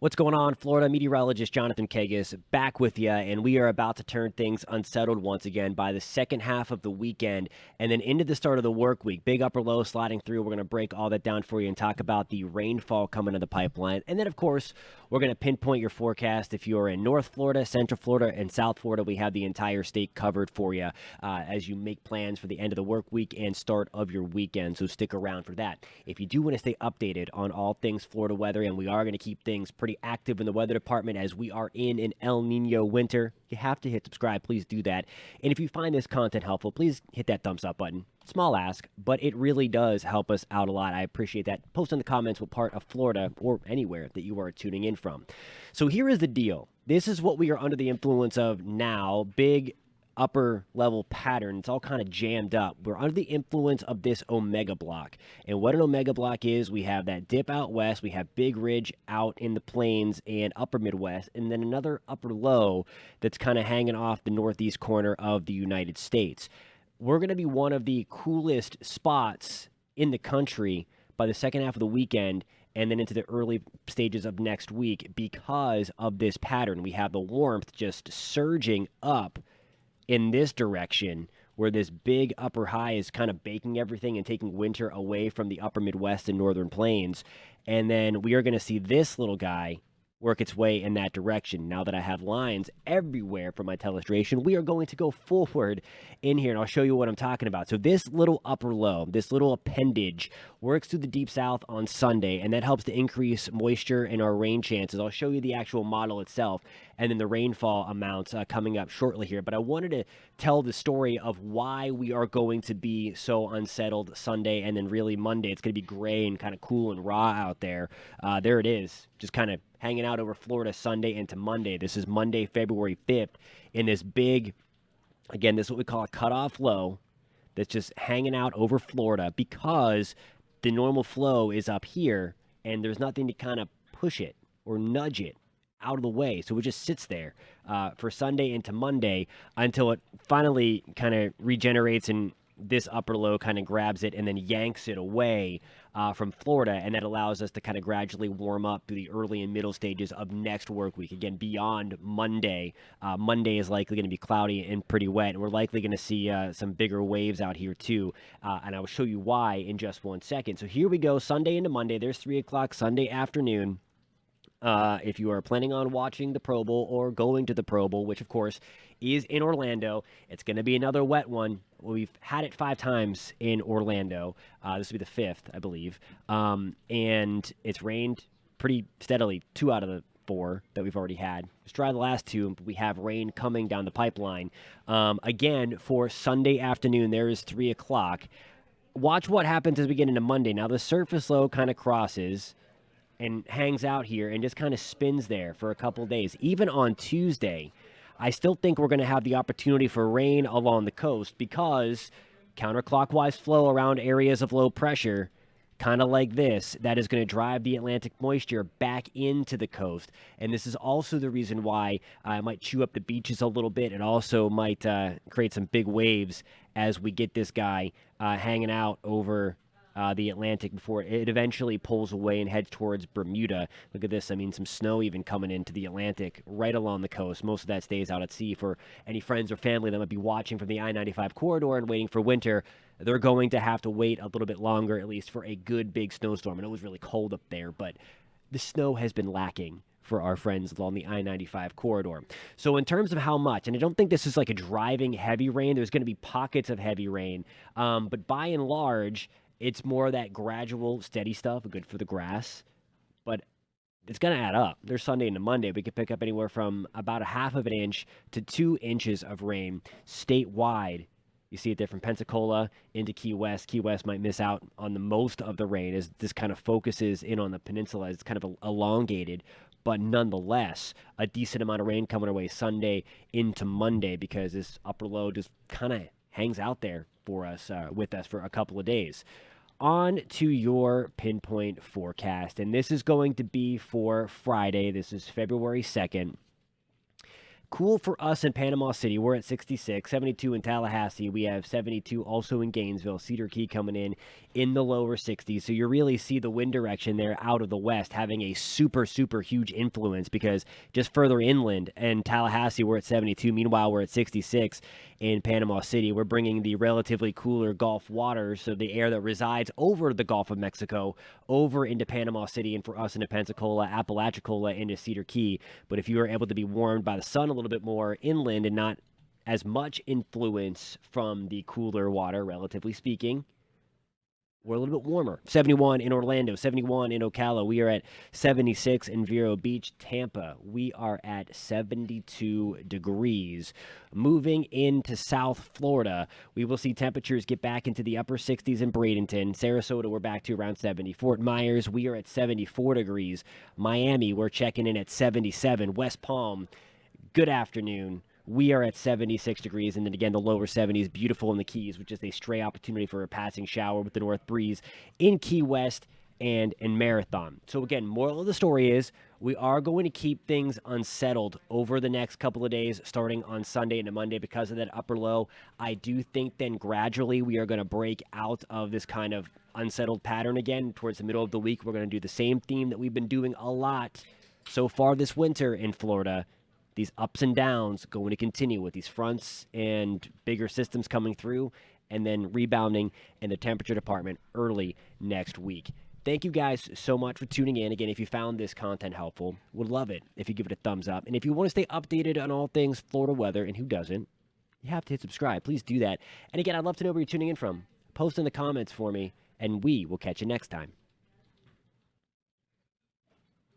What's going on, Florida? Meteorologist Jonathan Kagas back with you, and we are about to turn things unsettled once again by the second half of the weekend and then into the start of the work week. Big upper low sliding through. We're going to break all that down for you and talk about the rainfall coming in the pipeline. And then, of course, we're going to pinpoint your forecast. If you're in North Florida, Central Florida, and South Florida, we have the entire state covered for you as you make plans for the end of the work week and start of your weekend. So stick around for that. If you do want to stay updated on all things Florida weather, and we are going to keep things pretty active in the weather department as we are in an El Nino winter, you have to hit subscribe. Please do that. And if you find this content helpful, please hit that thumbs up button. Small ask, but it really does help us out a lot. I appreciate that. Post in the comments what part of Florida or anywhere that you are tuning in from. So here is the deal. This is what we are under the influence of now. Big upper level pattern. It's all kind of jammed up. We're under the influence of this omega block. And what an omega block is, we have that dip out west, we have big ridge out in the plains and upper Midwest, and then another upper low that's kind of hanging off the northeast corner of the United States. We're going to be one of the coolest spots in the country by the second half of the weekend and then into the early stages of next week because of this pattern. We have the warmth just surging up in this direction where this big upper high is kind of baking everything and taking winter away from the upper Midwest and northern plains. And then we are going to see this little guy work its way in that direction. Now that I have lines everywhere for my telestration, we are going to go forward in here, and I'll show you what I'm talking about. So this little upper low, this little appendage, works through the deep south on Sunday, and that helps to increase moisture and our rain chances. I'll show you the actual model itself and then the rainfall amounts coming up shortly here. But I wanted to tell the story of why we are going to be so unsettled Sunday and then really Monday. It's going to be gray and kind of cool and raw out there. There it is, just kind of hanging out over Florida Sunday into Monday. This is Monday, February 5th, in this big, again, this is what we call a cutoff low that's just hanging out over Florida because the normal flow is up here and there's nothing to kind of push it or nudge it out of the way. So it just sits there for Sunday into Monday until it finally kind of regenerates and this upper low kind of grabs it and then yanks it away from Florida, and that allows us to kind of gradually warm up through the early and middle stages of next work week. Again, beyond Monday, Monday is likely going to be cloudy and pretty wet, and we're likely going to see some bigger waves out here too, and I will show you why in just one second. So here we go, Sunday into Monday. There's 3 o'clock Sunday afternoon. If you are planning on watching the Pro Bowl or going to the Pro Bowl, which of course is in Orlando, it's going to be another wet one. We've had it 5 times in Orlando. This will be the 5th, I believe. And it's rained pretty steadily 2 out of the 4 that we've already had. It's dry the last 2, but we have rain coming down the pipeline. Again, for Sunday afternoon, there is 3 o'clock. Watch what happens as we get into Monday. Now, the surface low kind of crosses and hangs out here and just kind of spins there for a couple days. Even on Tuesday, I still think we're going to have the opportunity for rain along the coast because counterclockwise flow around areas of low pressure, kind of like this, that is going to drive the Atlantic moisture back into the coast. And this is also the reason why I might chew up the beaches a little bit. It also might create some big waves as we get this guy hanging out over the Atlantic before it eventually pulls away and heads towards Bermuda. Look at this. I mean, some snow even coming into the Atlantic right along the coast. Most of that stays out at sea. For any friends or family that might be watching from the I-95 corridor and waiting for winter, they're going to have to wait a little bit longer, at least for a good big snowstorm. I know it was really cold up there, but the snow has been lacking for our friends along the I-95 corridor. So in terms of how much, and I don't think this is like a driving heavy rain. There's going to be pockets of heavy rain. But by and large, it's more of that gradual, steady stuff, good for the grass, but it's going to add up. There's Sunday into Monday. We could pick up anywhere from about a half of an inch to 2 inches of rain statewide. You see it there from Pensacola into Key West. Key West might miss out on the most of the rain as this kind of focuses in on the peninsula. It's kind of elongated, but nonetheless, a decent amount of rain coming our way Sunday into Monday because this upper low just kind of hangs out there for us, with us for a couple of days. On to your pinpoint forecast, and this is going to be for Friday. This is February 2nd. Cool for us in Panama City. We're at 66, 72 in Tallahassee. We have 72 also in Gainesville. Cedar Key coming in the lower 60s. So you really see the wind direction there out of the west having a super, super huge influence because just further inland and Tallahassee, we're at 72. Meanwhile, we're at 66 in Panama City. We're bringing the relatively cooler Gulf waters, so the air that resides over the Gulf of Mexico, over into Panama City, and for us into Pensacola, Apalachicola, into Cedar Key. But if you are able to be warmed by the sun a little bit more inland and not as much influence from the cooler water, relatively speaking, we're a little bit warmer. 71 in Orlando, 71 in Ocala. We are at 76 in Vero Beach. Tampa, we are at 72 degrees. Moving into South Florida, we will see temperatures get back into the upper 60s in Bradenton. Sarasota, we're back to around 70. Fort Myers, we are at 74 degrees. Miami, we're checking in at 77. West Palm, good afternoon. We are at 76 degrees, and then again, the lower 70s, beautiful in the Keys, which is a stray opportunity for a passing shower with the north breeze in Key West and in Marathon. So again, moral of the story is we are going to keep things unsettled over the next couple of days, starting on Sunday and Monday because of that upper low. I do think then gradually we are going to break out of this kind of unsettled pattern again. Towards the middle of the week, we're going to do the same theme that we've been doing a lot so far this winter in Florida. These ups and downs going to continue with these fronts and bigger systems coming through and then rebounding in the temperature department early next week. Thank you guys so much for tuning in. Again, if you found this content helpful, would love it if you give it a thumbs up. And if you want to stay updated on all things Florida weather, and who doesn't, you have to hit subscribe. Please do that. And again, I'd love to know where you're tuning in from. Post in the comments for me, and we will catch you next time.